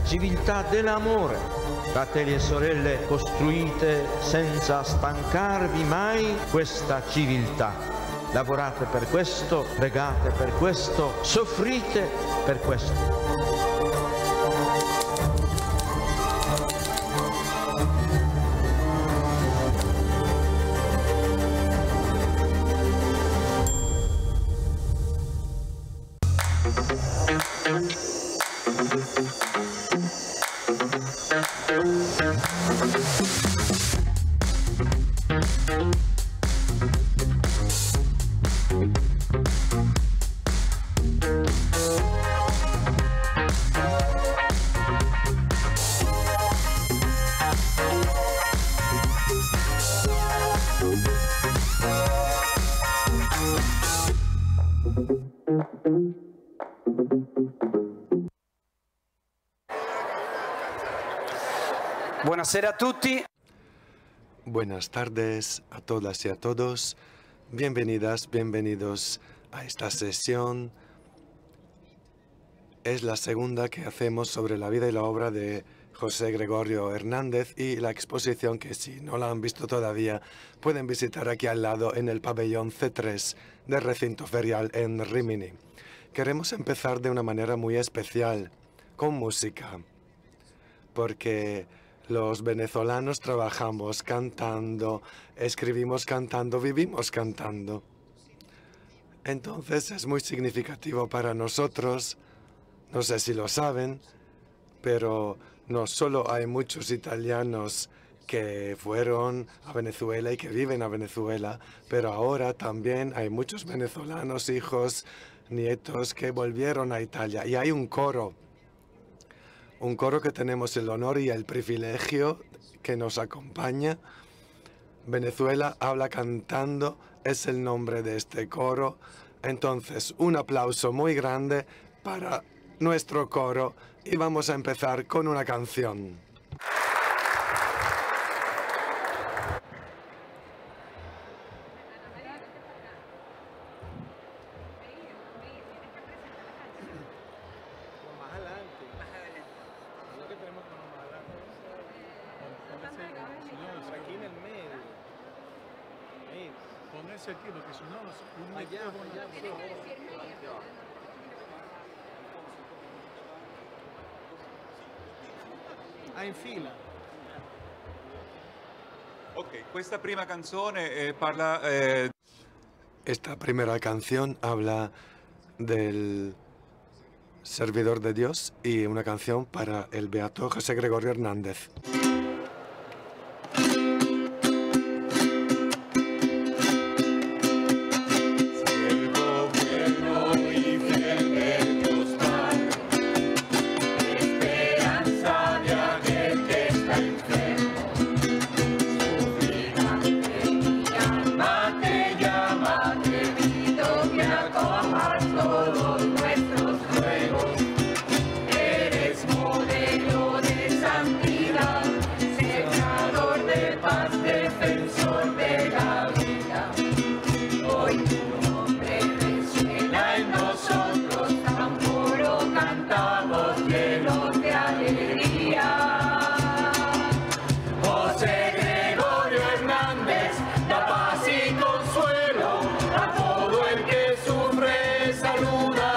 Civiltà dell'amore, fratelli e sorelle, costruite senza stancarvi mai questa civiltà. Lavorate per questo, pregate per questo, soffrite per questo. Buonasera a tutti. Buenas tardes a todas y a todos. Bienvenidas, bienvenidos a esta sesión. Es la segunda que hacemos sobre la vida y la obra de José Gregorio Hernández y la exposición que, si no la han visto todavía, pueden visitar aquí al lado en el pabellón C3 del recinto ferial en Rímini. Queremos empezar de una manera muy especial, con música, porque los venezolanos trabajamos cantando, escribimos cantando, vivimos cantando. Entonces es muy significativo para nosotros, no sé si lo saben, pero no solo hay muchos italianos que fueron a Venezuela y que viven a Venezuela, pero ahora también hay muchos venezolanos, hijos, nietos, que volvieron a Italia. Y hay un coro que tenemos el honor y el privilegio que nos acompaña. Venezuela habla cantando es el nombre de este coro. Entonces, un aplauso muy grande para nuestro coro y vamos a empezar con una canción. In fila. Ok, questa prima canzone parla... Esta primera canción habla del servidor de Dios y una canción para el beato José Gregorio Hernández. Saluda.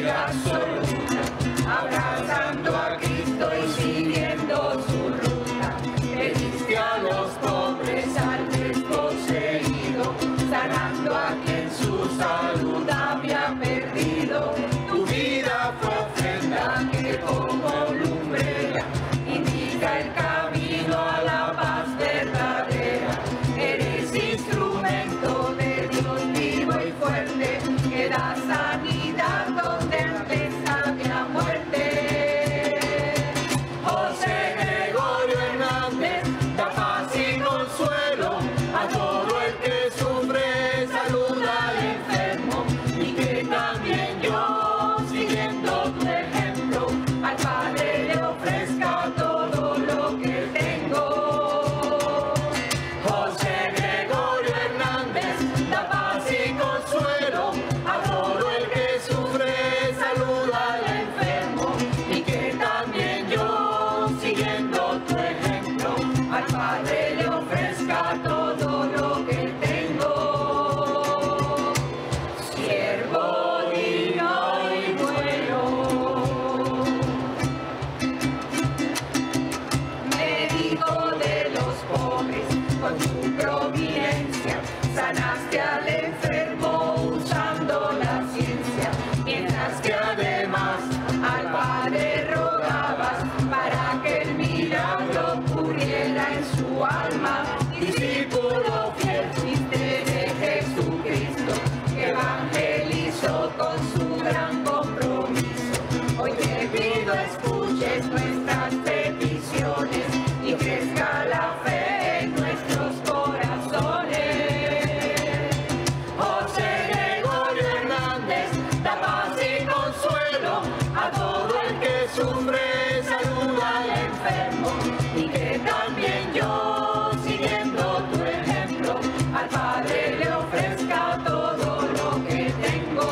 vida absoluta, abrazando a Cristo y siguiendo su ruta. Le diste a los pobres, al desposeído, sanando a quien su salud había perdido. Tu vida fue ofrenda que como lumbrera indica el camino a la paz verdadera. Eres instrumento de Dios vivo y fuerte, que da sanidad donde antes había muerte. José Gregorio Hernández, da paz y consuelo a todo el que sufre, saluda al enfermo, y que también yo, siguiendo tu ejemplo, al Padre le ofrezca todo lo que tengo. José Gregorio Hernández, da paz y consuelo a todo el que sufre, saluda al enfermo, y que también yo, siguiendo tu ejemplo, al Padre le ofrezca todo lo que tengo. Siervo digno y bueno, médico de los pobres, con tu providencia sanaste al enfermo usando la ciencia, mientras que además al Padre rogabas para que el milagro ocurriera en su alma. Discípulo fiel fuiste de Jesucristo, que evangelizó con su gran compromiso. Hoy te pido escuches nuestras peticiones y crezca la fe en nuestros corazones. José Gregorio Hernández, da paz y consuelo a todo el que sufre, saluda al enfermo, y que también yo, siguiendo tu ejemplo, al Padre le ofrezca todo lo que tengo.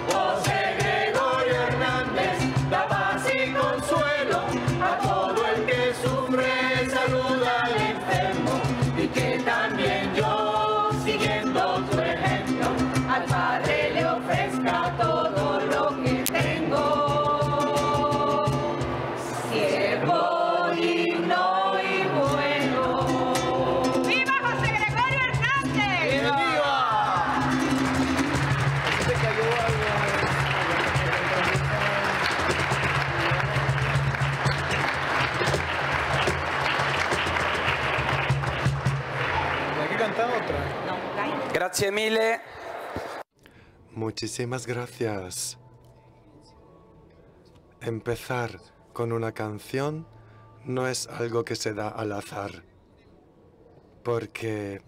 José Gregorio Hernández, da paz y consuelo a todo el que sufre, saluda al enfermo, y que también yo, siguiendo tu ejemplo, al Padre le ofrezca todo lo que tengo. Siervo digno y bueno. ¡Viva José Gregorio Hernández! ¡Viva! ¿Se cayó algo? Hay que cantar otra. Grazie mille. Muchísimas gracias. Empezar con una canción no es algo que se da al azar, porque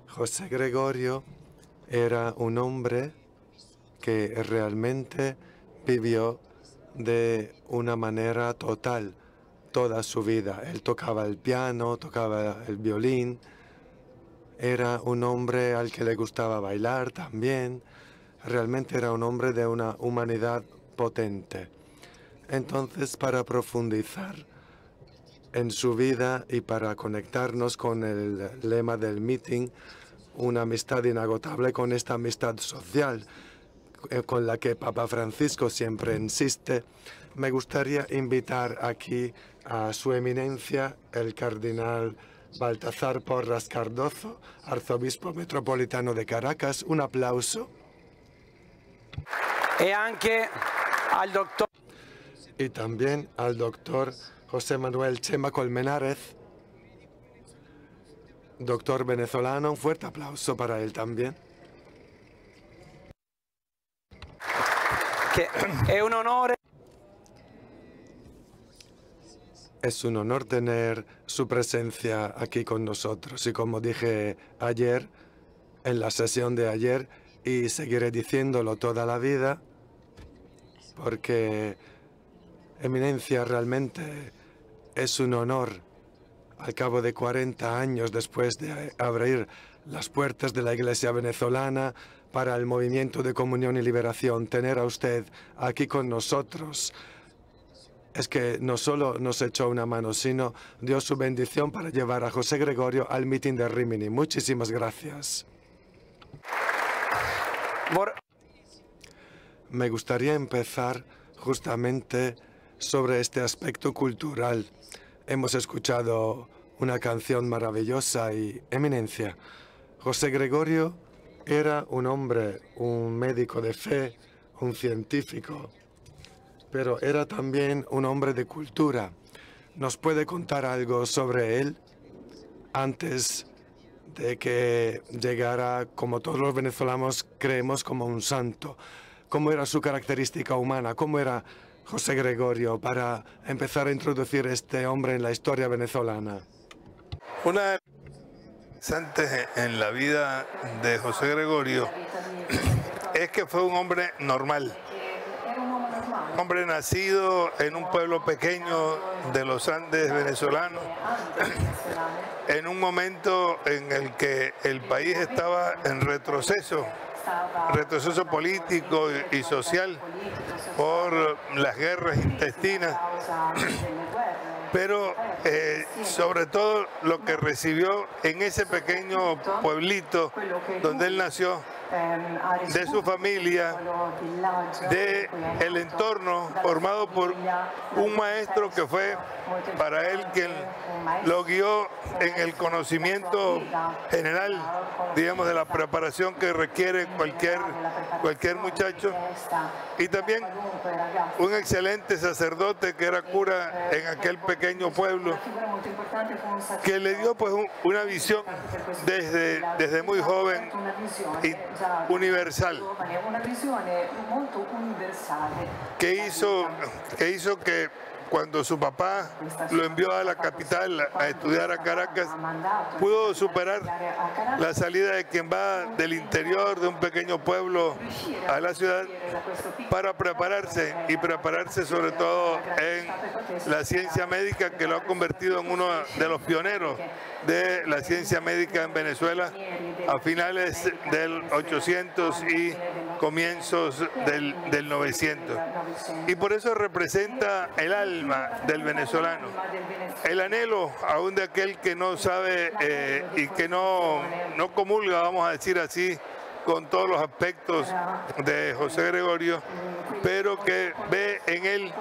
José Gregorio era un hombre que realmente vivió de una manera total toda su vida. Él tocaba el piano, tocaba el violín, era un hombre al que le gustaba bailar también. Realmente era un hombre de una humanidad potente. Entonces, para profundizar en su vida y para conectarnos con el lema del meeting, una amistad inagotable, con esta amistad social con la que Papa Francisco siempre insiste, me gustaría invitar aquí a su eminencia, el cardenal Baltasar Porras Cardozo, arzobispo metropolitano de Caracas. Un aplauso. E anche al doctor. Y también al doctor José Manuel Chema Colmenares, doctor venezolano. Un fuerte aplauso para él también. Che è un onore. Es un honor tener su presencia aquí con nosotros. Y como dije ayer, en la sesión de ayer, y seguiré diciéndolo toda la vida, porque, Eminencia, realmente es un honor, al cabo de 40 años después de abrir las puertas de la Iglesia venezolana para el movimiento de comunión y liberación, tener a usted aquí con nosotros. Es que no solo nos echó una mano, sino dio su bendición para llevar a José Gregorio al mitin de Rímini. Muchísimas gracias. Me gustaría empezar justamente sobre este aspecto cultural. Hemos escuchado una canción maravillosa y eminencia. José Gregorio era un hombre, un médico de fe, un científico, pero era también un hombre de cultura. ¿Nos puede contar algo sobre él antes de que llegara, como todos los venezolanos creemos, como un santo? ¿Cómo era su característica humana? ¿Cómo era José Gregorio, para empezar a introducir a este hombre en la historia venezolana? Una interesante en la vida de José Gregorio es que fue un hombre normal. Un hombre nacido en un pueblo pequeño de los Andes venezolanos, en un momento en el que el país estaba en retroceso político y social por las guerras intestinas, pero sobre todo lo que recibió en ese pequeño pueblito donde él nació, de su familia, de el entorno formado por un maestro que fue para él quien lo guió en el conocimiento general, digamos, de la preparación que requiere cualquier muchacho, y también un excelente sacerdote que era cura en aquel pequeño pueblo, que le dio pues una visión desde muy joven y universal, que hizo que cuando su papá lo envió a la capital a estudiar a Caracas, pudo superar la salida de quien va del interior de un pequeño pueblo a la ciudad para prepararse sobre todo en la ciencia médica, que lo ha convertido en uno de los pioneros de la ciencia médica en Venezuela a finales del 800 y comienzos del 900. Y por eso representa el alma del venezolano, el anhelo aún de aquel que no sabe y que no comulga, vamos a decir así, con todos los aspectos de José Gregorio, pero que ve en él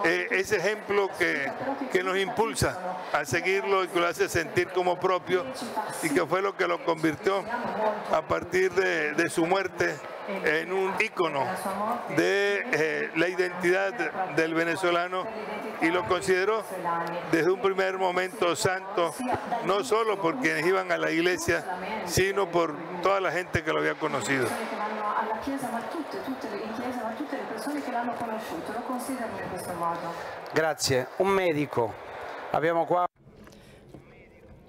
ese ejemplo que nos impulsa a seguirlo y que lo hace sentir como propio, y que fue lo que lo convirtió a partir de su muerte en un ícono de la identidad del venezolano, y lo consideró desde un primer momento santo, no solo por quienes iban a la iglesia, sino por toda la gente que lo había conocido. Grazie. Un medico. Abbiamo qua.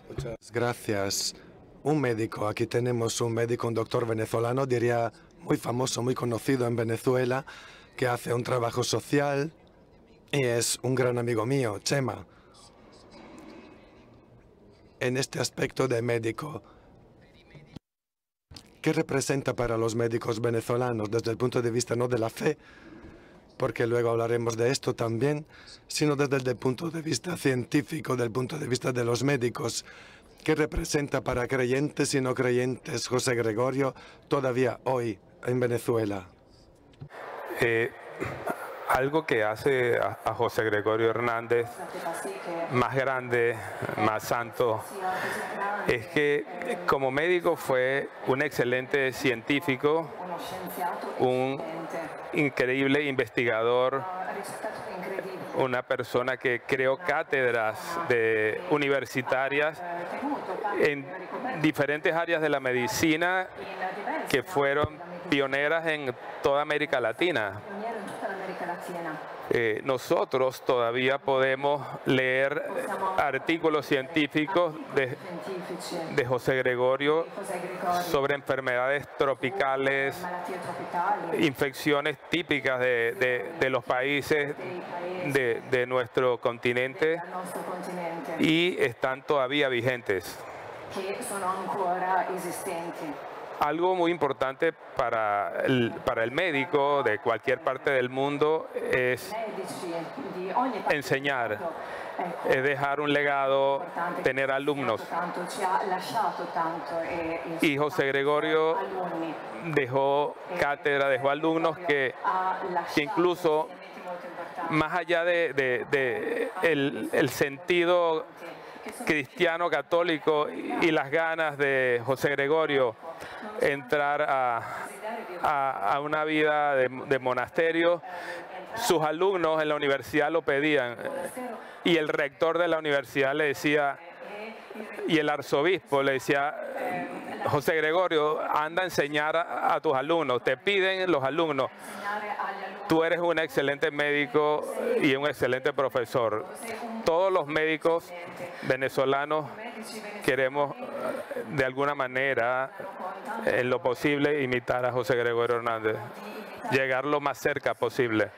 Muchas gracias. Un médico. Aquí tenemos un médico, un doctor venezolano, diría muy famoso, muy conocido en Venezuela, que hace un trabajo social y es un gran amigo mío, Chema. En este aspecto de médico, ¿qué representa para los médicos venezolanos desde el punto de vista no de la fe, porque luego hablaremos de esto también, sino desde el punto de vista científico, del punto de vista de los médicos? ¿Qué representa para creyentes y no creyentes José Gregorio todavía hoy en Venezuela? Algo que hace a José Gregorio Hernández más grande, más santo, es que como médico fue un excelente científico, un increíble investigador, una persona que creó cátedras universitarias en diferentes áreas de la medicina que fueron pioneras en toda América Latina. Nosotros todavía podemos leer artículos científicos de José Gregorio sobre enfermedades tropicales, infecciones típicas de los países de nuestro continente, y están todavía vigentes. Algo muy importante para el médico de cualquier parte del mundo es enseñar, es dejar un legado, tener alumnos. Y José Gregorio dejó cátedra, dejó alumnos que incluso más allá de el sentido cristiano católico y las ganas de José Gregorio entrar a una vida de monasterio, sus alumnos en la universidad lo pedían y el rector de la universidad le decía, y el arzobispo le decía, José Gregorio, anda a enseñar a tus alumnos, te piden los alumnos, tú eres un excelente médico y un excelente profesor. Todos los médicos venezolanos queremos de alguna manera, en lo posible, imitar a José Gregorio Hernández, llegar lo más cerca posible.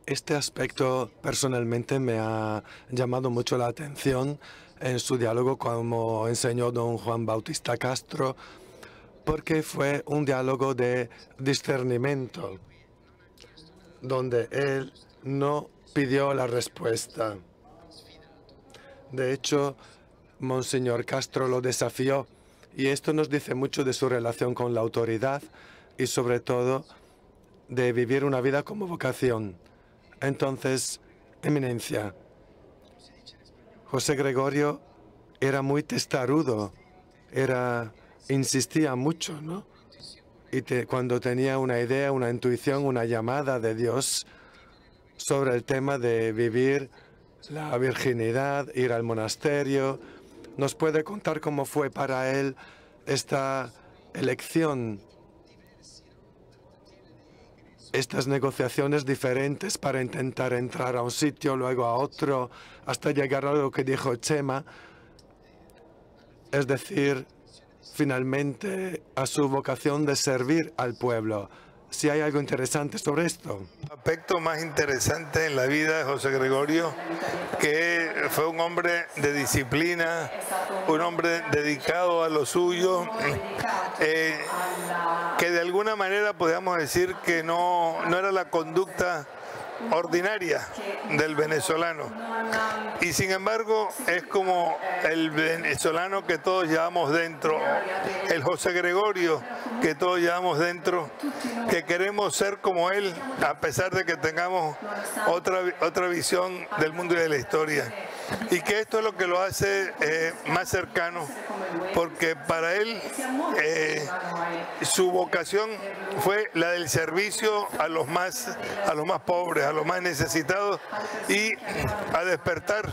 Este aspecto personalmente me ha llamado mucho la atención en su diálogo como enseñó don Juan Bautista Castro, porque fue un diálogo de discernimiento, donde él no pidió la respuesta. De hecho, Monseñor Castro lo desafió, y esto nos dice mucho de su relación con la autoridad y sobre todo de vivir una vida como vocación. Entonces, Eminencia, José Gregorio era muy testarudo, insistía mucho, ¿no? Y cuando tenía una idea, una intuición, una llamada de Dios sobre el tema de vivir la virginidad, ir al monasterio, ¿nos puede contar cómo fue para él esta elección, estas negociaciones diferentes para intentar entrar a un sitio, luego a otro, hasta llegar a lo que dijo Chema, es decir, finalmente a su vocación de servir al pueblo? Si hay algo interesante sobre esto. El aspecto más interesante en la vida de José Gregorio, que fue un hombre de disciplina, un hombre dedicado a lo suyo, que de alguna manera podríamos decir que no era la conducta ordinaria del venezolano. Y sin embargo es como el venezolano que todos llevamos dentro, el José Gregorio que todos llevamos dentro, que queremos ser como él a pesar de que tengamos otra visión del mundo y de la historia. Y que esto es lo que lo hace más cercano, porque para él su vocación fue la del servicio a los más pobres, a los más necesitados, y a despertar,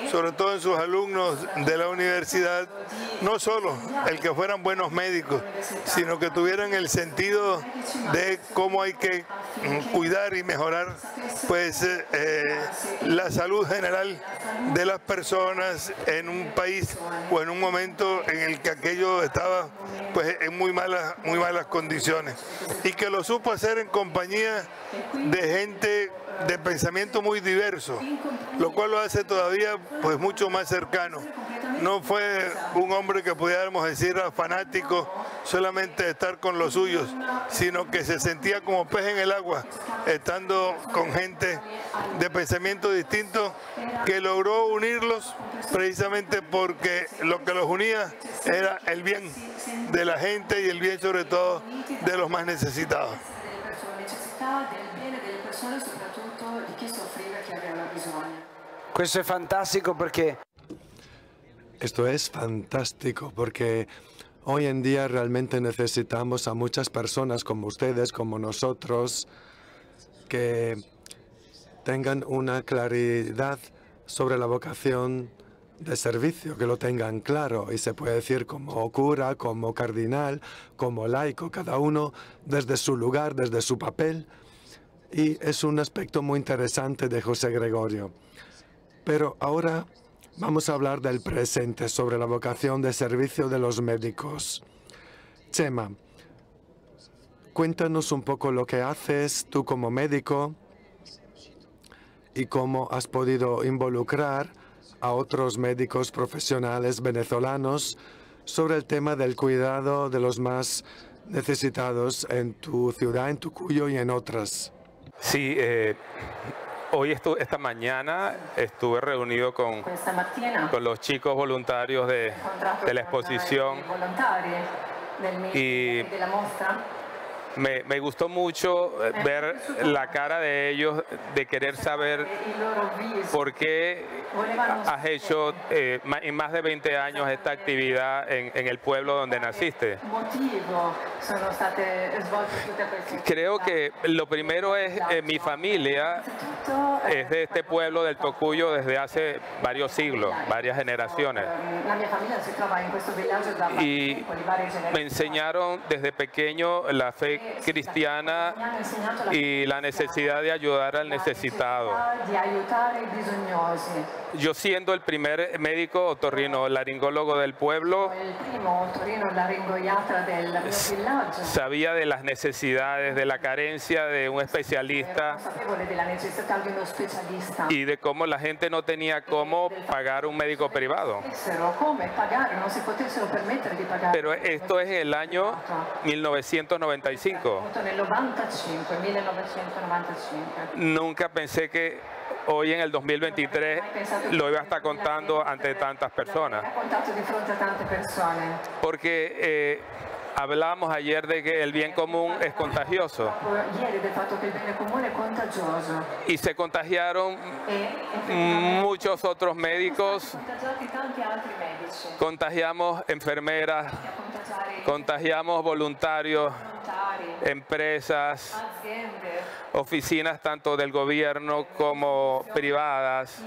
sobre todo en sus alumnos de la universidad, no solo el que fueran buenos médicos, sino que tuvieran el sentido de cómo hay que cuidar y mejorar pues la salud general de las personas en un país o en un momento en el que aquello estaba pues en muy malas condiciones, y que lo supo hacer en compañía de gente de pensamiento muy diverso, lo cual lo hace todavía pues mucho más cercano. No fue un hombre que pudiéramos decir fanático solamente de estar con los suyos, sino que se sentía como pez en el agua, estando con gente de pensamiento distinto, que logró unirlos precisamente porque lo que los unía era el bien de la gente y el bien sobre todo de los más necesitados. Esto es fantástico porque hoy en día realmente necesitamos a muchas personas como ustedes, como nosotros, que tengan una claridad sobre la vocación de servicio, que lo tengan claro, y se puede decir como cura, como cardinal, como laico, cada uno desde su lugar, desde su papel, y es un aspecto muy interesante de José Gregorio. Pero ahora vamos a hablar del presente, sobre la vocación de servicio de los médicos. Chema, cuéntanos un poco lo que haces tú como médico y cómo has podido involucrar a otros médicos profesionales venezolanos sobre el tema del cuidado de los más necesitados en tu ciudad, en Tocuyo y en otras. Sí, esta mañana estuve reunido con los chicos voluntarios de la exposición y me gustó mucho ver la cara de ellos, de querer saber por qué has hecho en más de 20 años esta actividad en el pueblo donde naciste. Creo que lo primero es mi familia es de este pueblo del Tocuyo desde hace varios siglos, varias generaciones. Y me enseñaron desde pequeño la fe cristiana y la necesidad de ayudar al necesitado. Yo, siendo el primer médico otorrinolaringólogo del pueblo, sabía de las necesidades, de la carencia de un especialista y de cómo la gente no tenía cómo pagar un médico privado. Pero esto es el año 1995. Nunca pensé que hoy en el 2023 lo iba a estar contando ante tantas personas. Porque hablábamos ayer de que el bien común es contagioso. Y se contagiaron muchos otros médicos. Contagiamos enfermeras, contagiamos voluntarios, empresas, oficinas tanto del gobierno como privadas.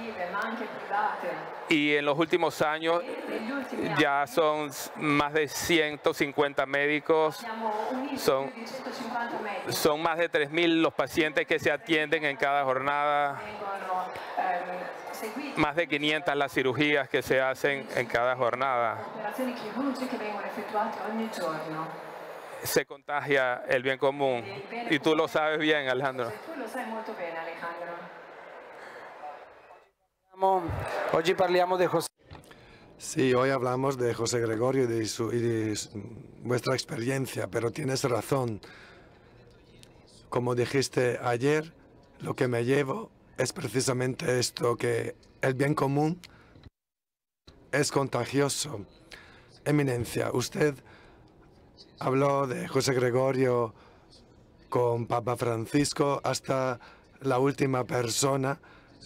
Y en los últimos años ya son más de 150 médicos, son más de 3.000 los pacientes que se atienden en cada jornada, más de 500 las cirugías que se hacen en cada jornada. Se contagia el bien común y tú lo sabes bien, Alejandro. Oggi parliamo de José. Sí, hoy hablamos de José Gregorio y de vuestra experiencia, pero tienes razón. Como dijiste ayer, lo que me llevo es precisamente esto, que el bien común es contagioso. Eminencia, usted habló de José Gregorio con Papa Francisco hasta la última persona,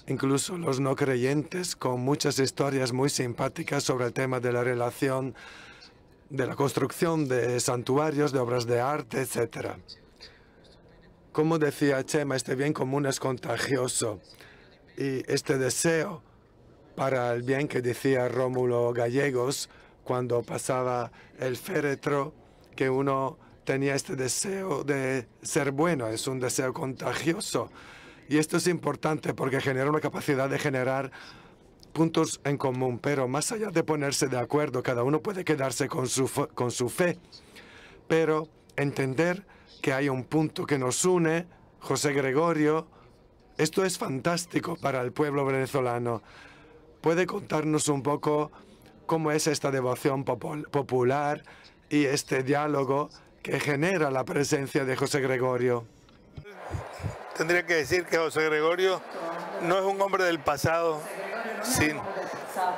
incluso los no creyentes, con muchas historias muy simpáticas sobre el tema de la relación de la construcción de santuarios, de obras de arte, etc. Como decía Chema, este bien común es contagioso y este deseo para el bien que decía Rómulo Gallegos cuando pasaba el féretro, que uno tenía este deseo de ser bueno, es un deseo contagioso. Y esto es importante porque genera una capacidad de generar puntos en común, pero más allá de ponerse de acuerdo, cada uno puede quedarse con su fe, pero entender que hay un punto que nos une, José Gregorio. Esto es fantástico para el pueblo venezolano. ¿Puede contarnos un poco cómo es esta devoción popular y este diálogo que genera la presencia de José Gregorio? Tendría que decir que José Gregorio no es un hombre del pasado,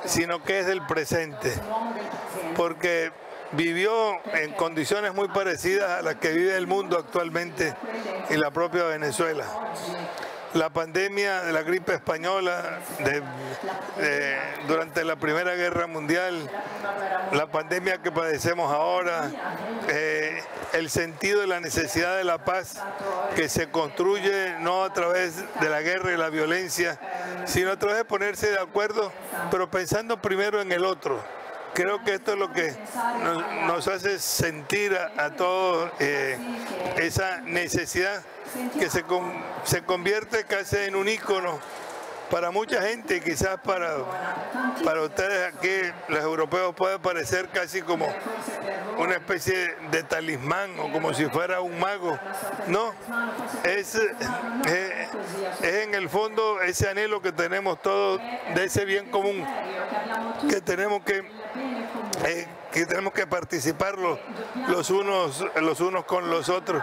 sino que es del presente, porque vivió en condiciones muy parecidas a las que vive el mundo actualmente y la propia Venezuela. La pandemia de la gripe española durante la Primera Guerra Mundial, la pandemia que padecemos ahora, el sentido de la necesidad de la paz que se construye no a través de la guerra y la violencia, sino a través de ponerse de acuerdo, pero pensando primero en el otro. Creo que esto es lo que nos hace sentir a todos esa necesidad que se convierte casi en un ícono Para mucha gente, quizás para ustedes aquí, los europeos, puede parecer casi como una especie de talismán o como si fuera un mago. No, es en el fondo ese anhelo que tenemos todos de ese bien común, que tenemos que participar los unos con los otros.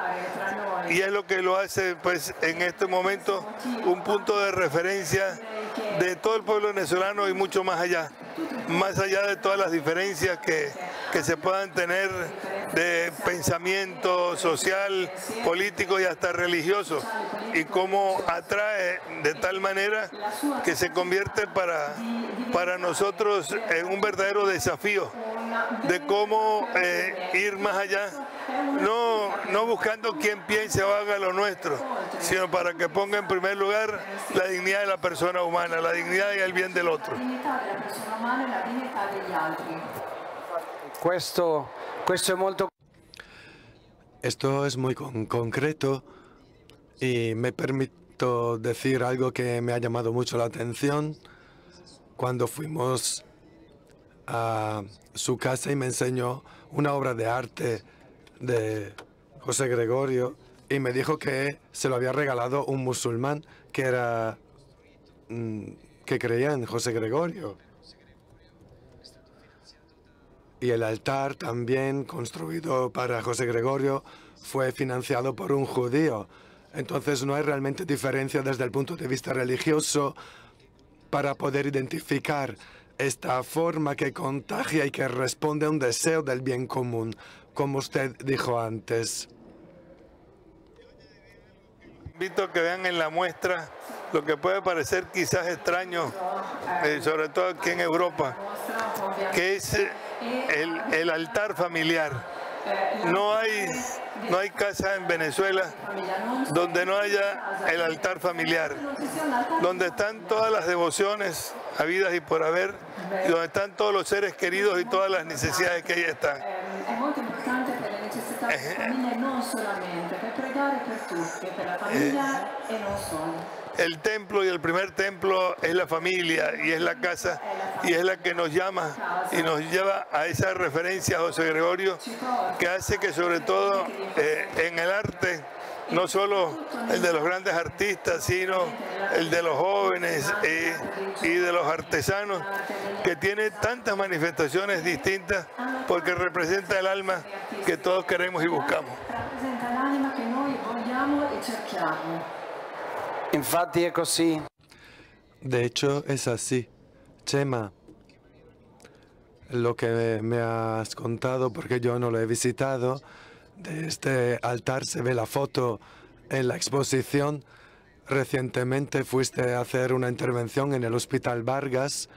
Y es lo que lo hace, pues, en este momento un punto de referencia de todo el pueblo venezolano y mucho más allá de todas las diferencias que se puedan tener de pensamiento social, político y hasta religioso, y cómo atrae de tal manera que se convierte para nosotros en un verdadero desafío de cómo ir más allá, no buscando quien piense o haga lo nuestro, sino para que ponga en primer lugar la dignidad de la persona humana, la dignidad y el bien del otro. Esto es muy concreto y me permito decir algo que me ha llamado mucho la atención cuando fuimos a su casa y me enseñó una obra de arte de José Gregorio y me dijo que se lo había regalado un musulmán que creía en José Gregorio. Y el altar también construido para José Gregorio fue financiado por un judío. Entonces no hay realmente diferencia desde el punto de vista religioso para poder identificar esta forma que contagia y que responde a un deseo del bien común, como usted dijo antes. Invito a que vean en la muestra lo que puede parecer quizás extraño, sobre todo aquí en Europa, que es el altar familiar. No hay casa en Venezuela donde no haya el altar familiar, donde están todas las devociones habidas y por haber, y donde están todos los seres queridos y todas las necesidades que ahí están. El templo y el primer templo es la familia y es la casa y es la que nos llama y nos lleva a esa referencia a José Gregorio, que hace que sobre todo en el arte, no solo el de los grandes artistas, sino el de los jóvenes y de los artesanos, que tiene tantas manifestaciones distintas porque representa el alma que todos queremos y buscamos. Infatti è così. De hecho, es así. Chema, lo que me has contado, porque yo no lo he visitado, de este altar se ve la foto en la exposición. Recientemente fuiste a hacer una intervención en el Hospital Vargas,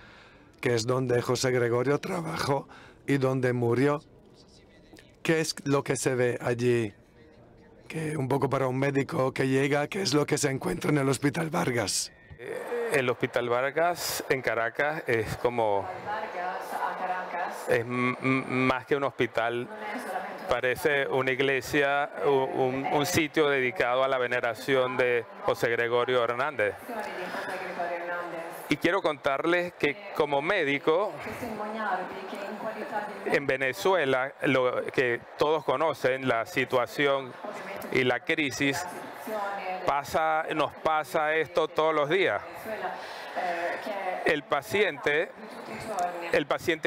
que es donde José Gregorio trabajó y donde murió. ¿Qué es lo que se ve allí? Que un poco para un médico que llega, ¿qué es lo que se encuentra en el Hospital Vargas? El Hospital Vargas en Caracas es más que un hospital, parece una iglesia, un sitio dedicado a la veneración de José Gregorio Hernández. Y quiero contarles que como médico, en Venezuela, lo que todos conocen, la situación y la crisis, nos pasa esto todos los días. El paciente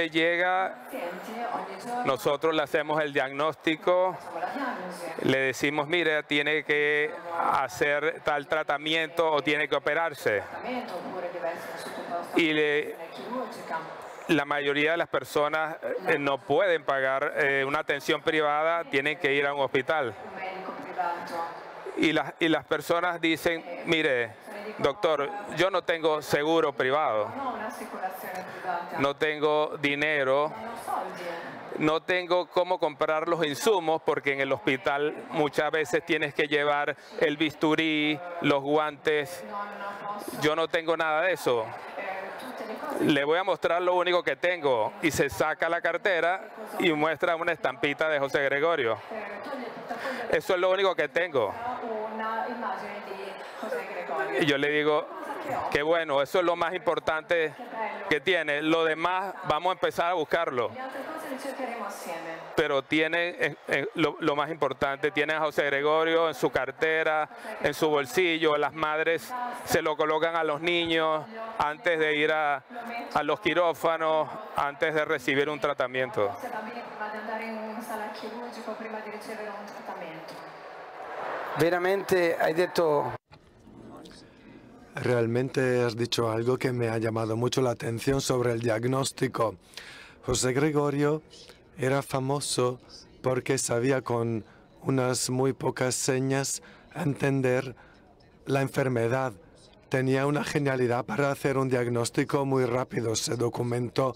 llega, nosotros le hacemos el diagnóstico, le decimos, mire, tiene que hacer tal tratamiento o tiene que operarse. Y la mayoría de las personas no pueden pagar una atención privada, tienen que ir a un hospital. Y las personas dicen, mire, doctor, yo no tengo seguro privado, no tengo dinero, no tengo cómo comprar los insumos porque en el hospital muchas veces tienes que llevar el bisturí, los guantes, yo no tengo nada de eso. Le voy a mostrar lo único que tengo, y se saca la cartera y muestra una estampita de José Gregorio. Eso es lo único que tengo. Y yo le digo, Que bueno, eso es lo más importante que tiene. Lo demás vamos a empezar a buscarlo. Pero tiene lo más importante, tiene a José Gregorio en su cartera, en su bolsillo. Las madres se lo colocan a los niños antes de ir a los quirófanos, antes de recibir un tratamiento. Veramente hai detto... Realmente has dicho algo que me ha llamado mucho la atención sobre el diagnóstico. José Gregorio era famoso porque sabía con unas muy pocas señas entender la enfermedad. Tenía una genialidad para hacer un diagnóstico muy rápido. Se documentó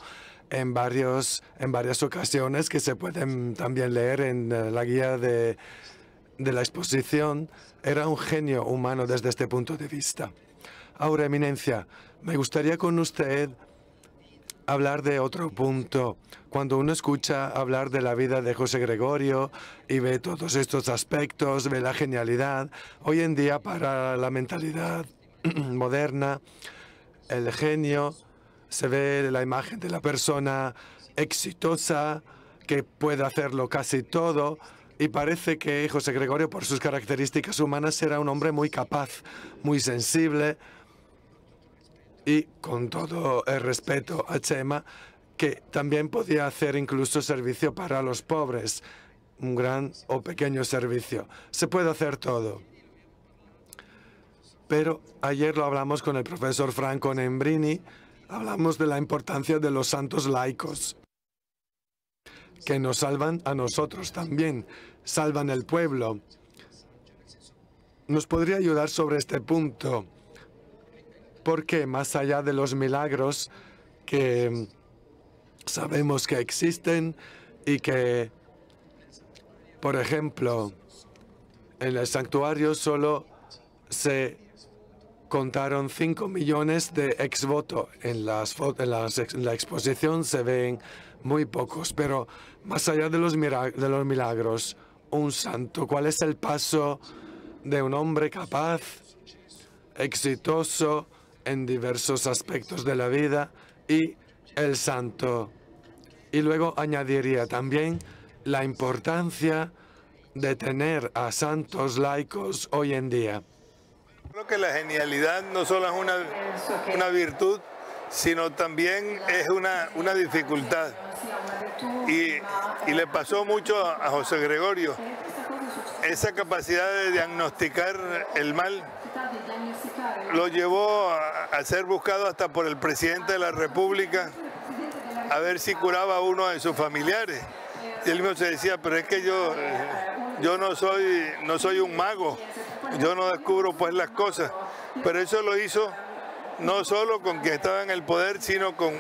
en varias ocasiones que se pueden también leer en la guía de la exposición. Era un genio humano desde este punto de vista. Ahora, Eminencia, me gustaría con usted hablar de otro punto. Cuando uno escucha hablar de la vida de José Gregorio y ve todos estos aspectos, ve la genialidad, hoy en día para la mentalidad moderna, el genio, se ve la imagen de la persona exitosa que puede hacerlo casi todo, y parece que José Gregorio, por sus características humanas, era un hombre muy capaz, muy sensible, y con todo el respeto a Chema, que también podía hacer incluso servicio para los pobres, un gran o pequeño servicio. Se puede hacer todo. Pero ayer lo hablamos con el profesor Franco Nembrini, hablamos de la importancia de los santos laicos, que nos salvan a nosotros también, salvan el pueblo. ¿Nos podría ayudar sobre este punto? Porque más allá de los milagros que sabemos que existen y que, por ejemplo, en el santuario solo se contaron 5 millones de exvoto. En la exposición se ven muy pocos, pero más allá de los milagros, un santo, ¿cuál es el paso de un hombre capaz, exitoso en diversos aspectos de la vida y el santo? Y luego añadiría también la importancia de tener a santos laicos hoy en día. Creo que la genialidad no solo es una virtud, sino también es una dificultad. Y le pasó mucho a José Gregorio. Esa capacidad de diagnosticar el mal lo llevó a ser buscado hasta por el presidente de la República a ver si curaba a uno de sus familiares. Y él mismo se decía, pero es que yo no soy un mago, yo no descubro pues las cosas. Pero eso lo hizo no solo con quien estaba en el poder, sino con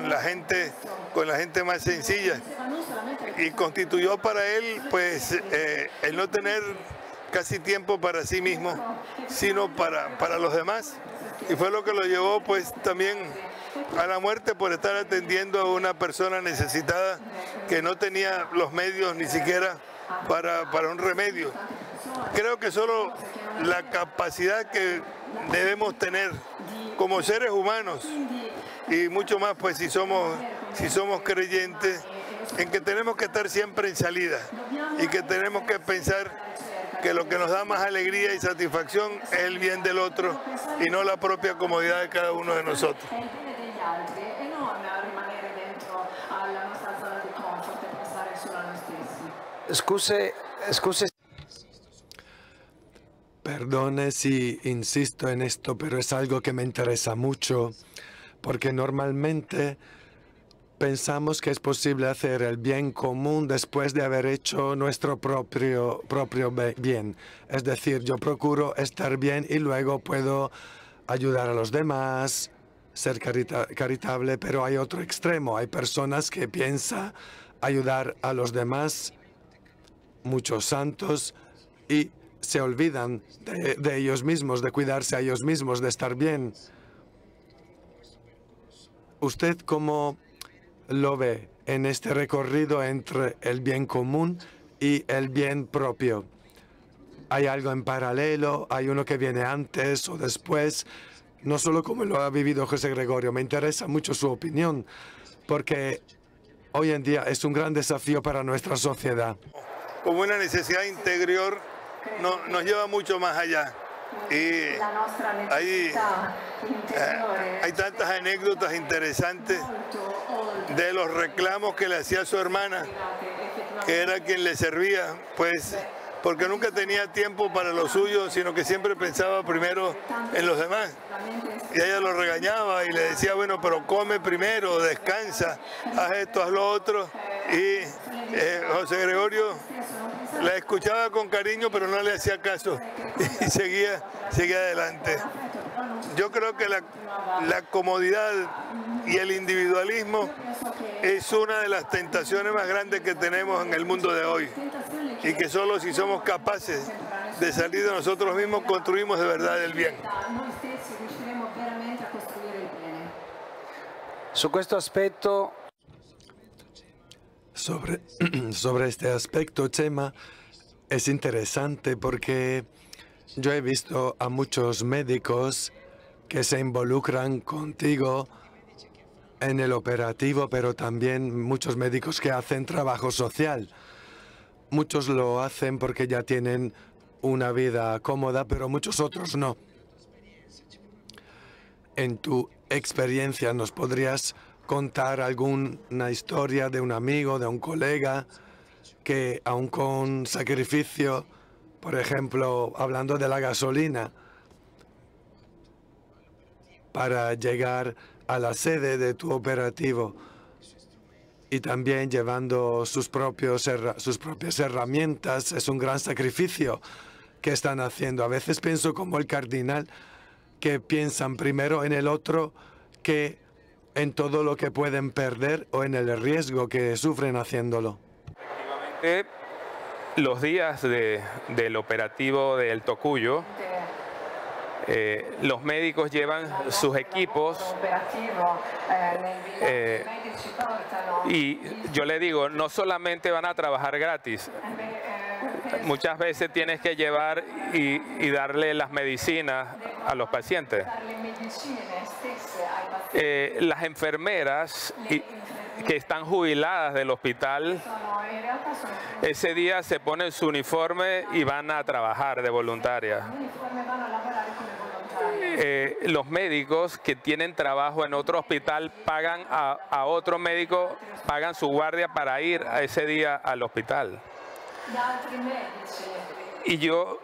la gente más sencilla. Y constituyó para él pues el no tener casi tiempo para sí mismo, sino para los demás. Y fue lo que lo llevó pues también a la muerte por estar atendiendo a una persona necesitada que no tenía los medios ni siquiera para un remedio. Creo que solo la capacidad que debemos tener como seres humanos, y mucho más pues si somos creyentes, en que tenemos que estar siempre en salida y que tenemos que pensar que lo que nos da más alegría y satisfacción es el bien del otro y no la propia comodidad de cada uno de nosotros. Scuse. Perdone si insisto en esto, pero es algo que me interesa mucho, porque normalmente pensamos que es posible hacer el bien común después de haber hecho nuestro propio bien. Es decir, yo procuro estar bien y luego puedo ayudar a los demás, ser caritable, pero hay otro extremo. Hay personas que piensan ayudar a los demás, muchos santos, y se olvidan de ellos mismos, de cuidarse a ellos mismos, de estar bien. ¿Usted cómo lo ve en este recorrido entre el bien común y el bien propio? ¿Hay algo en paralelo? ¿Hay uno que viene antes o después? no solo como lo ha vivido José Gregorio, me interesa mucho su opinión, porque hoy en día es un gran desafío para nuestra sociedad. Como una necesidad interior, nos lleva mucho más allá. Y hay tantas anécdotas interesantes de los reclamos que le hacía su hermana, que era quien le servía, pues porque nunca tenía tiempo para lo suyo, sino que siempre pensaba primero en los demás. Y ella lo regañaba y le decía, bueno, pero come primero, descansa, haz esto, haz lo otro. Y José Gregorio la escuchaba con cariño, pero no le hacía caso y seguía adelante. Yo creo que la comodidad y el individualismo es una de las tentaciones más grandes que tenemos en el mundo de hoy, y que solo si somos capaces de salir de nosotros mismos construimos de verdad el bien. Su questo aspetto. Sobre este aspecto, Chema, es interesante porque yo he visto a muchos médicos que se involucran contigo en el operativo, pero también muchos médicos que hacen trabajo social. Muchos lo hacen porque ya tienen una vida cómoda, pero muchos otros no. En tu experiencia, ¿nos podrías contar alguna historia de un amigo, de un colega, que aun con sacrificio, por ejemplo, hablando de la gasolina, para llegar a la sede de tu operativo y también llevando sus propias herramientas, es un gran sacrificio que están haciendo? A veces pienso como el cardenal, que piensan primero en el otro que en todo lo que pueden perder o en el riesgo que sufren haciéndolo. Los días del operativo del Tocuyo, los médicos llevan sus equipos y yo le digo, no solamente van a trabajar gratis, muchas veces tienes que llevar y darle las medicinas a los pacientes. Las enfermeras que están jubiladas del hospital, ese día se ponen su uniforme y van a trabajar de voluntaria. Los médicos que tienen trabajo en otro hospital pagan a otro médico, pagan su guardia para ir a ese día al hospital. Y yo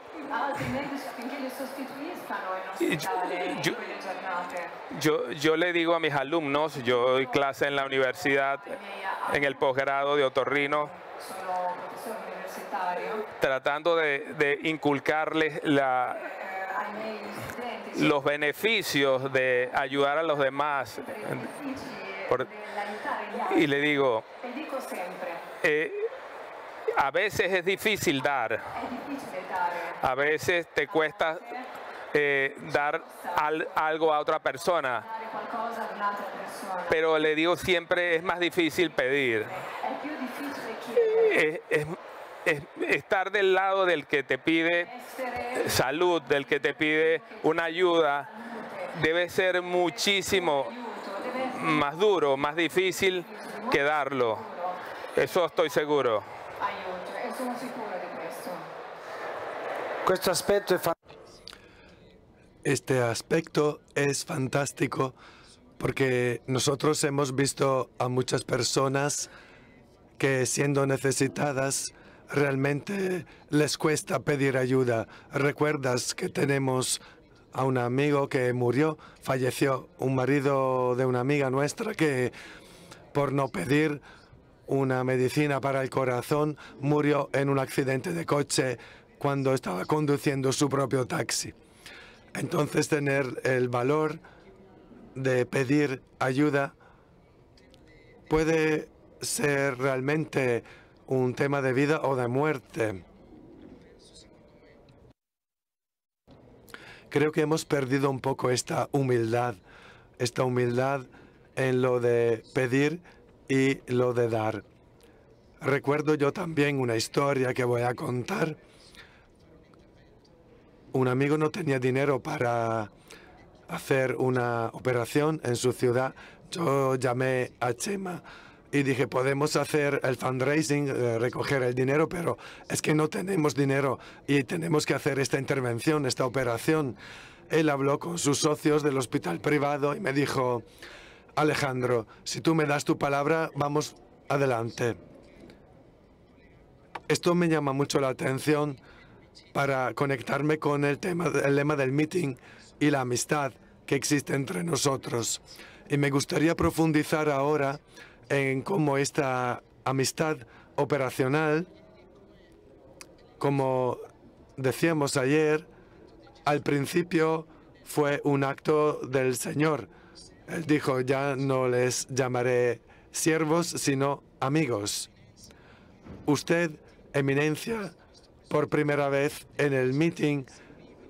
le digo a mis alumnos, yo doy clase en la universidad, en el posgrado de otorrino, tratando de inculcarles los beneficios de ayudar a los demás. Y le digo, a veces es difícil dar, a veces te cuesta dar algo a otra persona, pero le digo siempre es más difícil pedir. Es estar del lado del que te pide salud, del que te pide una ayuda, debe ser muchísimo más duro, más difícil que darlo. Eso estoy seguro. Este aspecto es fantástico porque nosotros hemos visto a muchas personas que, siendo necesitadas, realmente les cuesta pedir ayuda. ¿Recuerdas que tenemos a un amigo que murió, falleció, un marido de una amiga nuestra que, por no pedir una medicina para el corazón, murió en un accidente de coche cuando estaba conduciendo su propio taxi? Entonces, tener el valor de pedir ayuda puede ser realmente un tema de vida o de muerte. Creo que hemos perdido un poco esta humildad en lo de pedir y lo de dar. Recuerdo yo también una historia que voy a contar. Un amigo no tenía dinero para hacer una operación en su ciudad, yo llamé a Chema y dije, podemos hacer el fundraising, recoger el dinero, pero es que no tenemos dinero y tenemos que hacer esta intervención, esta operación. Él habló con sus socios del hospital privado y me dijo, Alejandro, si tú me das tu palabra, vamos adelante. Esto me llama mucho la atención para conectarme con el lema del meeting y la amistad que existe entre nosotros. Y me gustaría profundizar ahora en cómo esta amistad operacional, como decíamos ayer, al principio fue un acto del Señor. Él dijo, ya no les llamaré siervos, sino amigos. Usted, Eminencia, por primera vez en el meeting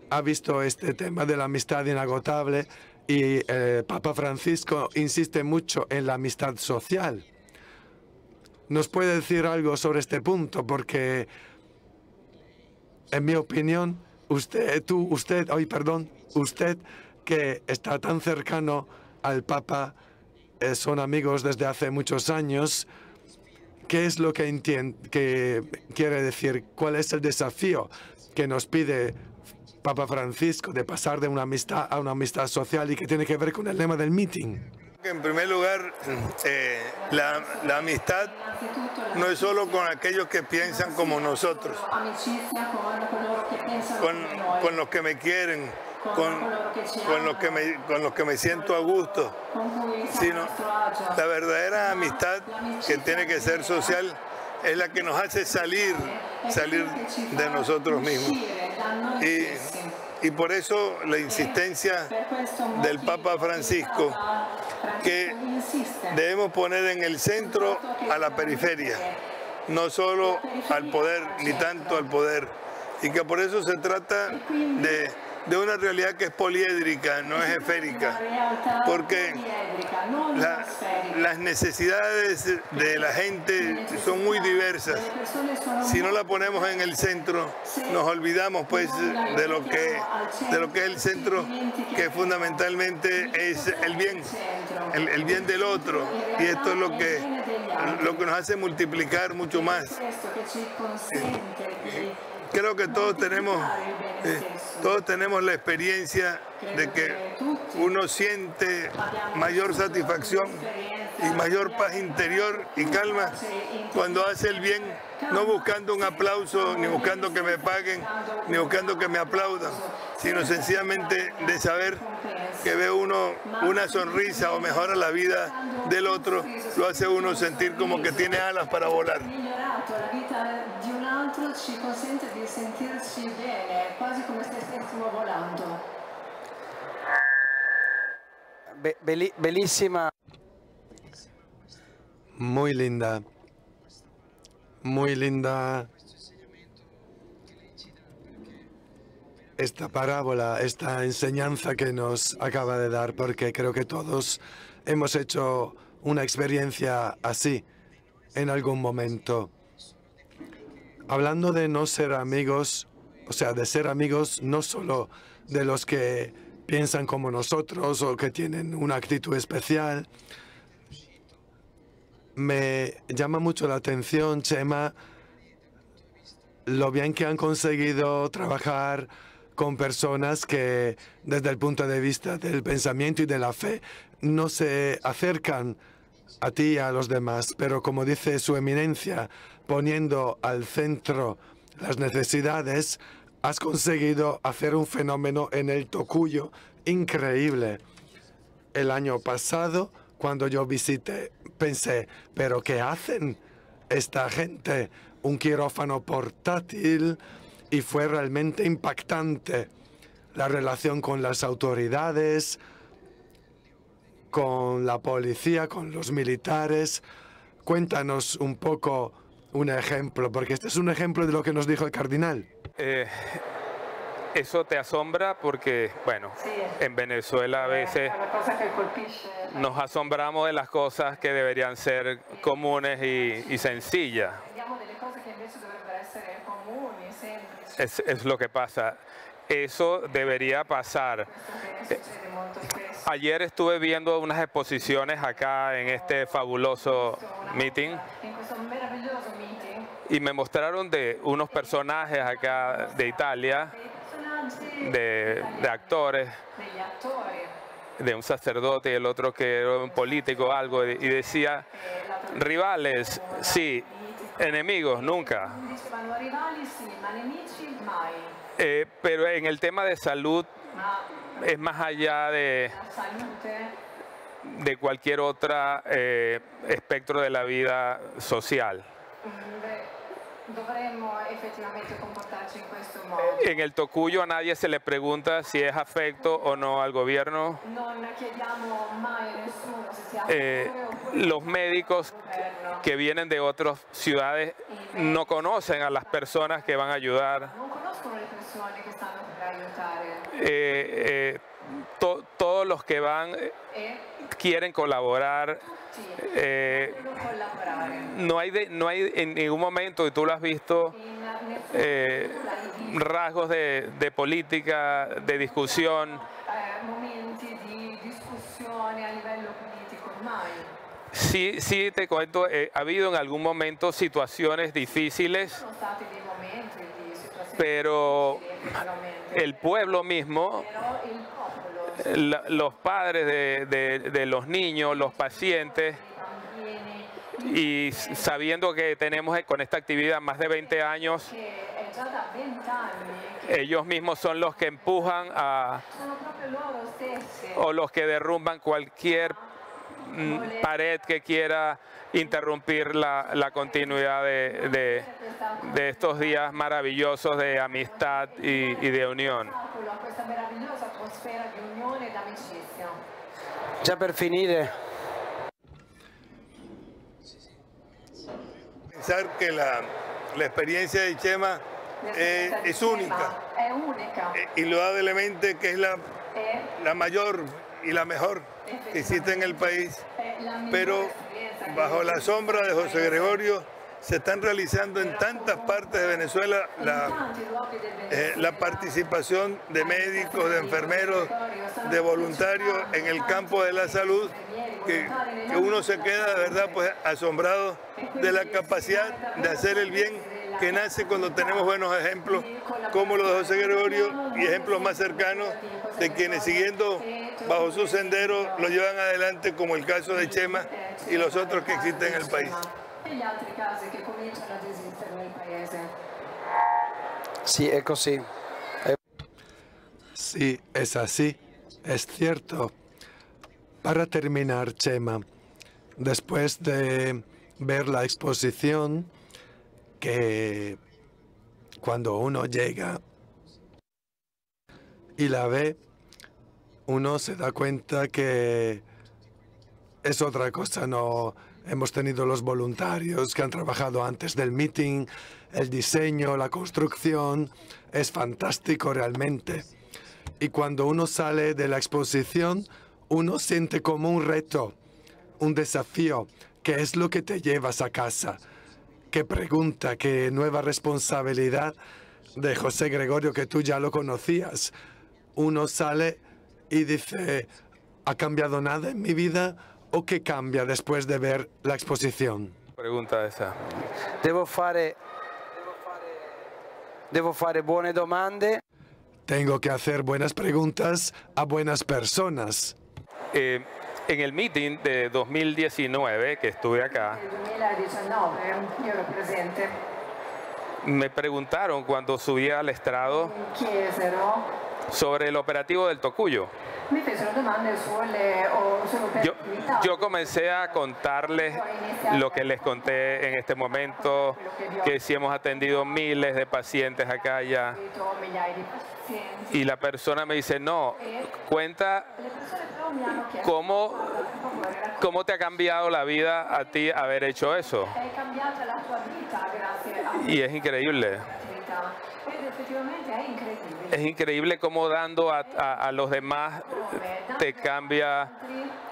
ha visto este tema de la amistad inagotable y Papa Francisco insiste mucho en la amistad social. ¿Nos puede decir algo sobre este punto? Porque, en mi opinión, usted que está tan cercano al Papa, son amigos desde hace muchos años. ¿Qué es lo que quiere decir? ¿Cuál es el desafío que nos pide Papa Francisco de pasar de una amistad a una amistad social y que tiene que ver con el lema del meeting? En primer lugar, la amistad no es solo con aquellos que piensan como nosotros, con los que me quieren, con los que me siento a gusto, sino la verdadera amistad, que tiene que ser social, es la que nos hace salir de nosotros mismos. Y por eso la insistencia del Papa Francisco, que debemos poner en el centro a la periferia, no solo al poder, ni tanto al poder, y que por eso se trata de una realidad que es poliédrica, no es esférica, porque las necesidades de la gente son muy diversas. Si no la ponemos en el centro, nos olvidamos pues de lo que es el centro, que fundamentalmente es el bien del otro, y esto es lo que nos hace multiplicar mucho más. Creo que todos tenemos la experiencia de que uno siente mayor satisfacción y mayor paz interior y calma cuando hace el bien, no buscando un aplauso, ni buscando que me paguen, ni buscando que me aplaudan, sino sencillamente de saber que ve uno una sonrisa o mejora la vida del otro, lo hace uno sentir como que tiene alas para volar. Ci consente di sentirci bene, quasi come se stessimo volando. Bellísima. Muy linda. Muy linda esta parábola, esta enseñanza que nos acaba de dar, porque creo que todos hemos hecho una experiencia así en algún momento. Hablando de no ser amigos, o sea, de ser amigos no solo de los que piensan como nosotros o que tienen una actitud especial. Me llama mucho la atención, Chema, lo bien que han conseguido trabajar con personas que, desde el punto de vista del pensamiento y de la fe, no se acercan a ti y a los demás, pero como dice su eminencia, poniendo al centro las necesidades, has conseguido hacer un fenómeno en el Tocuyo increíble. El año pasado, cuando yo visité, pensé, ¿pero qué hacen esta gente? Un quirófano portátil, y fue realmente impactante la relación con las autoridades, con la policía, con los militares. Cuéntanos un poco un ejemplo, porque este es un ejemplo de lo que nos dijo el cardenal. Eso te asombra porque, bueno, en Venezuela a veces nos asombramos de las cosas que deberían ser comunes y sencillas. Es lo que pasa. eso debería pasar. Ayer estuve viendo unas exposiciones acá en este fabuloso meeting y me mostraron de unos personajes acá de Italia, de actores, de un sacerdote y el otro que era un político, algo, y decía, rivales, sí, enemigos, nunca. Pero en el tema de salud es más allá de cualquier otro espectro de la vida social. En el Tocuyo a nadie se le pregunta si es afecto o no al gobierno. Los médicos que vienen de otras ciudades no conocen a las personas que van a ayudar. Todos los que van quieren colaborar. No hay en ningún momento, y tú lo has visto, rasgos de política, de discusión. Sí, te cuento, ha habido en algún momento situaciones difíciles, pero el pueblo mismo, los padres de los niños, los pacientes, y sabiendo que tenemos con esta actividad más de 20 años, ellos mismos son los que empujan o los que derrumban cualquier pared que quiera interrumpir la continuidad de estos días maravillosos de amistad y de unión. Ya per finire. Pensar que la experiencia de Chema es única. Indudablemente que es la mayor y la mejor que existe en el país, pero bajo la sombra de José Gregorio se están realizando en tantas partes de Venezuela la participación de médicos, de enfermeros, de voluntarios en el campo de la salud, que uno se queda de verdad pues asombrado de la capacidad de hacer el bien que nace cuando tenemos buenos ejemplos como los de José Gregorio y ejemplos más cercanos de quienes siguiendo bajo su sendero lo llevan adelante, como el caso de Chema y los otros que existen en el país. Sí, es así. Sí, es así, es cierto. Para terminar, Chema, después de ver la exposición, que cuando uno llega y la ve, uno se da cuenta que es otra cosa. No hemos tenido los voluntarios que han trabajado antes del meeting, el diseño, la construcción, es fantástico realmente. Y cuando uno sale de la exposición, uno siente como un reto, un desafío. ¿Qué es lo que te llevas a casa? ¿Qué pregunta, qué nueva responsabilidad de José Gregorio, que tú ya lo conocías? Uno sale y dice, ¿ha cambiado nada en mi vida o qué cambia después de ver la exposición? Pregunta esa. Devo fare buone domande. Tengo que hacer buenas preguntas a buenas personas. En el meeting de 2019, que estuve acá, me preguntaron cuando subí al estrado sobre el operativo del Tocuyo. Yo comencé a contarles lo que les conté en este momento, que sí hemos atendido miles de pacientes acá ya. Y la persona me dice, no, cuenta cómo te ha cambiado la vida a ti haber hecho eso. Y es increíble. Es increíble cómo dando a los demás te cambia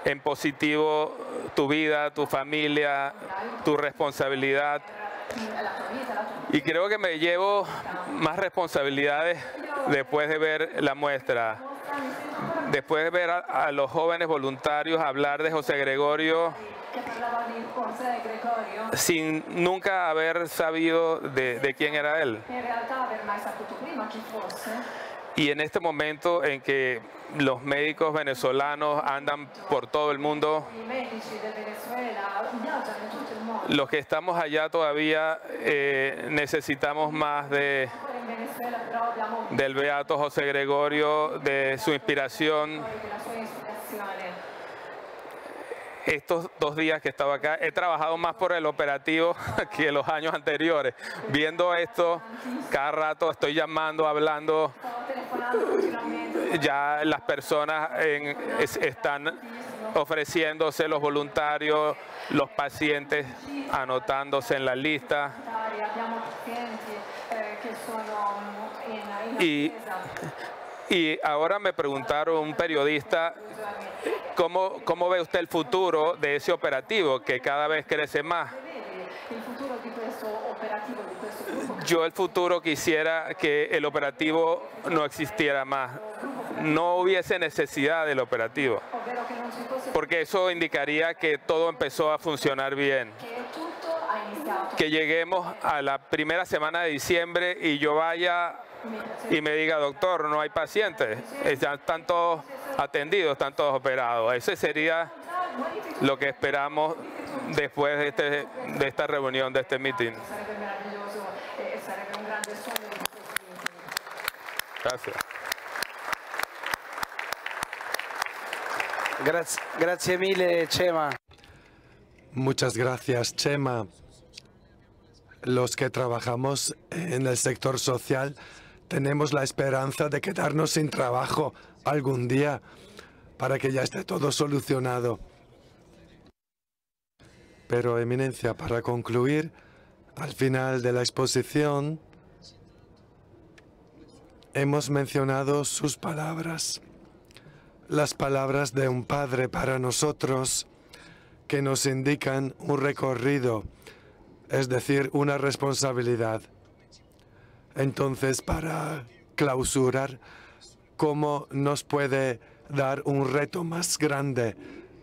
en positivo tu vida, tu familia, tu responsabilidad. Y creo que me llevo más responsabilidades después de ver la muestra, después de ver a los jóvenes voluntarios hablar de José Gregorio sin nunca haber sabido de quién era él. Y en este momento en que los médicos venezolanos andan por todo el mundo, los que estamos allá todavía necesitamos más del beato José Gregorio, de su inspiración. Estos 2 días que estaba acá, he trabajado más por el operativo que los años anteriores. Viendo esto, cada rato estoy llamando, hablando. Ya las personas están ofreciéndose, los voluntarios, los pacientes anotándose en la lista. Y ahora me preguntaron un periodista, ¿cómo ve usted el futuro de ese operativo que cada vez crece más? Yo el futuro quisiera que el operativo no existiera más, no hubiese necesidad del operativo, porque eso indicaría que todo empezó a funcionar bien. Que lleguemos a la primera semana de diciembre y yo vaya y me diga, doctor, no hay pacientes, ya están todos atendidos, están todos operados. Ese sería lo que esperamos después de esta reunión, de este meeting. Gracias. Grazie mille, Chema. Muchas gracias, Chema. Los que trabajamos en el sector social tenemos la esperanza de quedarnos sin trabajo algún día para que ya esté todo solucionado. Pero, Eminencia, para concluir, al final de la exposición hemos mencionado sus palabras, las palabras de un padre para nosotros que nos indican un recorrido, es decir, una responsabilidad. Entonces, para clausurar, ¿cómo nos puede dar un reto más grande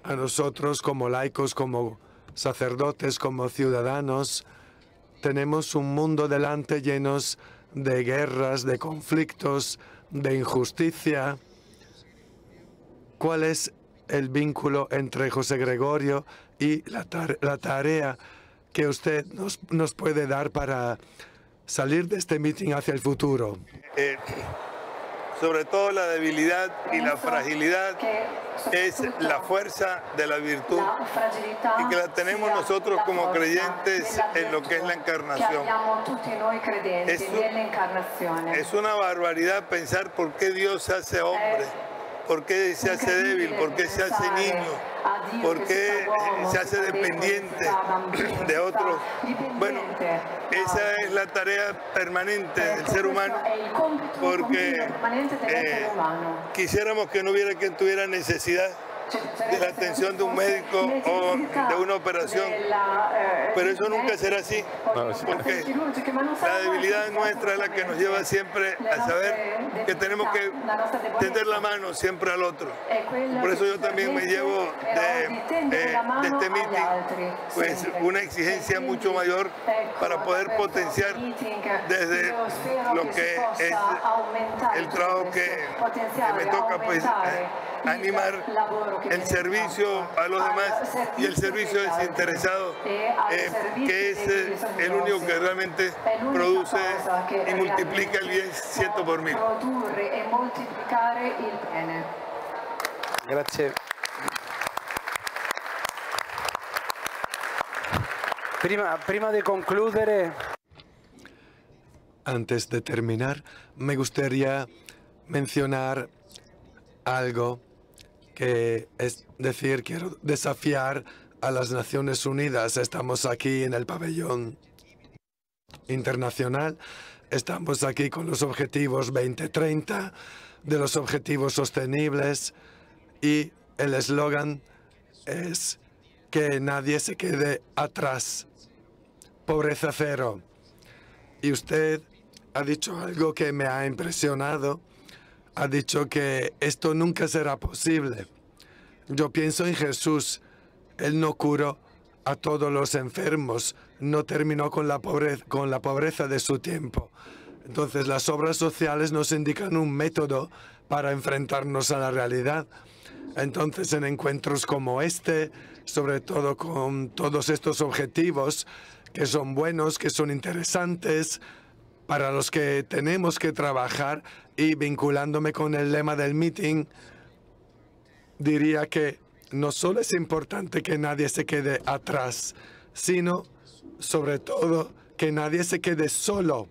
a nosotros como laicos, como sacerdotes, como ciudadanos? Tenemos un mundo delante llenos de guerras, de conflictos, de injusticia. ¿Cuál es el vínculo entre José Gregorio y la tarea que usted nos puede dar para salir de este meeting hacia el futuro? Sobre todo la debilidad y la fragilidad es la fuerza de la virtud y que la tenemos nosotros como creyentes en lo que es la encarnación. Es una barbaridad pensar por qué Dios se hace hombre, por qué se hace débil, por qué se hace niño, por qué se hace dependiente de otros. Bueno, esa es la tarea permanente del ser humano, porque quisiéramos que no hubiera quien tuviera necesidad de la atención de un médico o de una operación, pero eso nunca será así, porque la debilidad nuestra es la que nos lleva siempre a saber que tenemos que tender la mano siempre al otro. Por eso yo también me llevo de este meeting pues una exigencia mucho mayor para poder potenciar desde lo que es el trabajo que me toca, pues animar el servicio a los demás y el servicio desinteresado, que es el único que realmente produce y multiplica el bien 100 por 1000. Grazie. Prima de concludere. Antes de terminar, me gustaría mencionar algo que es decir, quiero desafiar a las Naciones Unidas. Estamos aquí en el pabellón internacional, estamos aquí con los objetivos 2030, de los objetivos sostenibles, y el eslogan es que nadie se quede atrás. Pobreza cero. Y usted ha dicho algo que me ha impresionado. Ha dicho que esto nunca será posible. Yo pienso en Jesús. Él no curó a todos los enfermos, no terminó con la pobreza de su tiempo. Entonces, las obras sociales nos indican un método para enfrentarnos a la realidad. Entonces, en encuentros como este, sobre todo con todos estos objetivos que son buenos, que son interesantes, para los que tenemos que trabajar, y vinculándome con el lema del meeting, diría que no solo es importante que nadie se quede atrás, sino, sobre todo, que nadie se quede solo.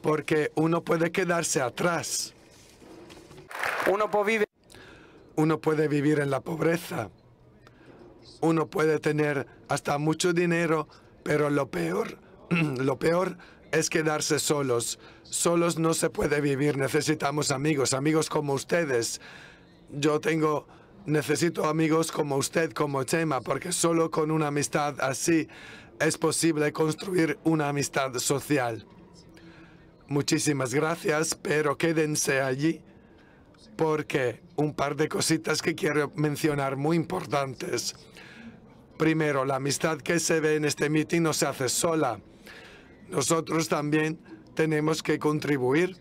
Porque uno puede quedarse atrás. Uno puede vivir en la pobreza. Uno puede tener hasta mucho dinero, pero lo peor es quedarse solos. Solos no se puede vivir. Necesitamos amigos, amigos como ustedes. Necesito amigos como usted, como Chema, porque solo con una amistad así es posible construir una amistad social. Muchísimas gracias, pero quédense allí porque un par de cositas que quiero mencionar muy importantes. Primero, la amistad que se ve en este meeting no se hace sola. Nosotros también tenemos que contribuir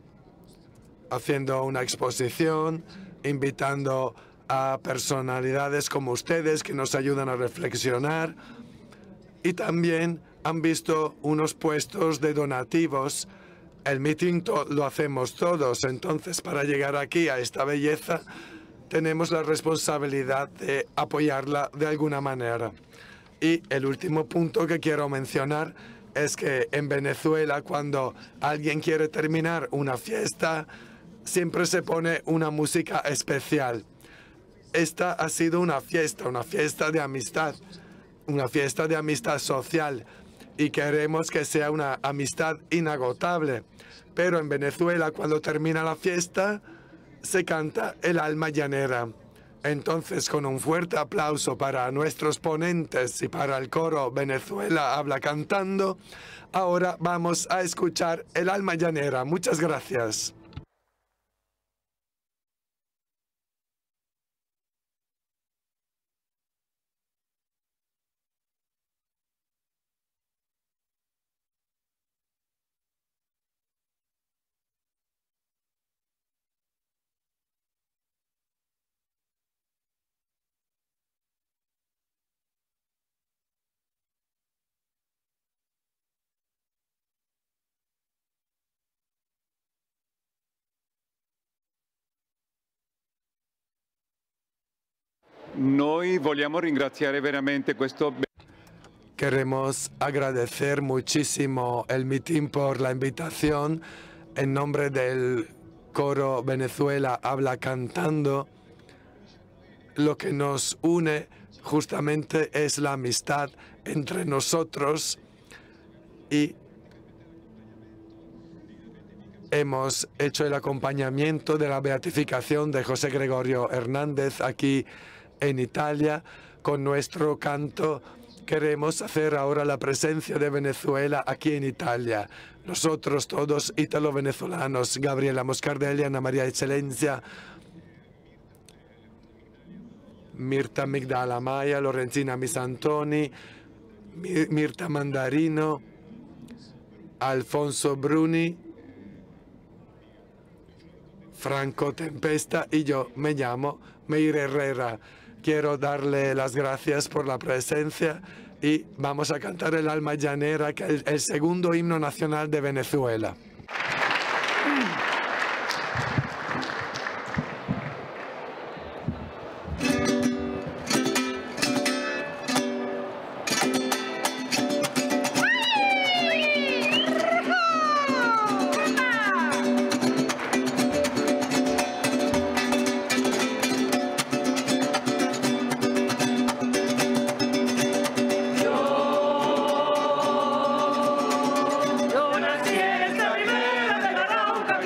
haciendo una exposición, invitando a personalidades como ustedes que nos ayudan a reflexionar, y también han visto unos puestos de donativos. El meeting lo hacemos todos, entonces para llegar aquí a esta belleza tenemos la responsabilidad de apoyarla de alguna manera. Y el último punto que quiero mencionar es que en Venezuela, cuando alguien quiere terminar una fiesta, siempre se pone una música especial. Esta ha sido una fiesta de amistad, una fiesta de amistad social, y queremos que sea una amistad inagotable. Pero en Venezuela, cuando termina la fiesta, se canta el alma llanera. Entonces, con un fuerte aplauso para nuestros ponentes y para el coro Venezuela Habla Cantando, ahora vamos a escuchar el alma llanera. Muchas gracias. Noi vogliamo ringraziare veramente questo... Queremos agradecer muchísimo el mitin por la invitación. En nombre del coro Venezuela Habla Cantando, lo que nos une justamente es la amistad entre nosotros, y hemos hecho el acompañamiento de la beatificación de José Gregorio Hernández aquí en Italia. Con nuestro canto queremos hacer ahora la presencia de Venezuela aquí en Italia. Nosotros todos ítalo-venezolanos, Gabriela Moscardelli, Ana María Excelencia, Mirta Migdala Maya, Lorenzina Misantoni, Mirta Mandarino, Alfonso Bruni, Franco Tempesta, y yo me llamo Meir Herrera. Quiero darle las gracias por la presencia y vamos a cantar el alma llanera, que es el segundo himno nacional de Venezuela. Yo nací en esta ribera del Arauca,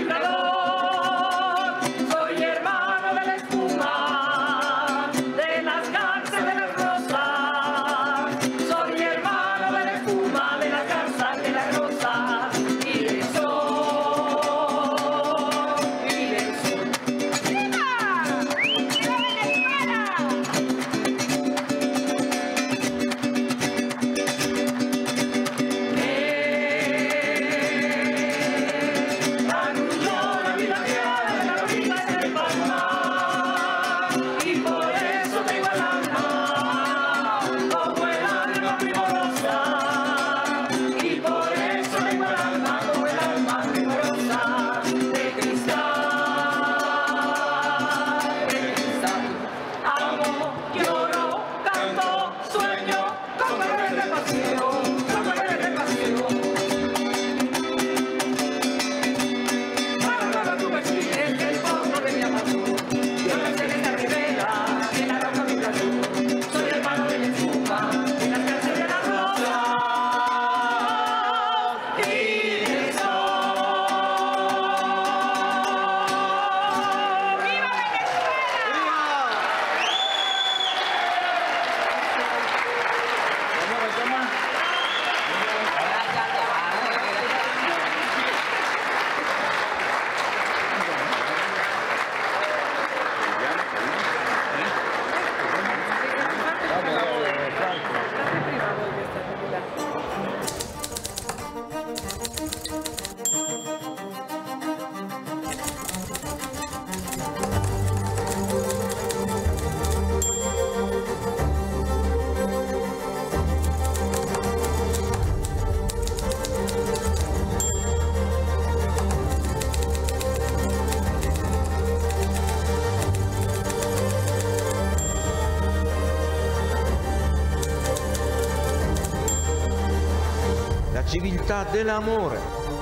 la civiltà dell'amore.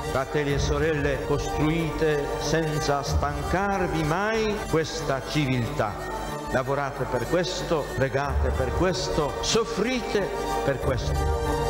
Fratelli e sorelle, costruite senza stancarvi mai questa civiltà. Lavorate per questo, pregate per questo, soffrite per questo.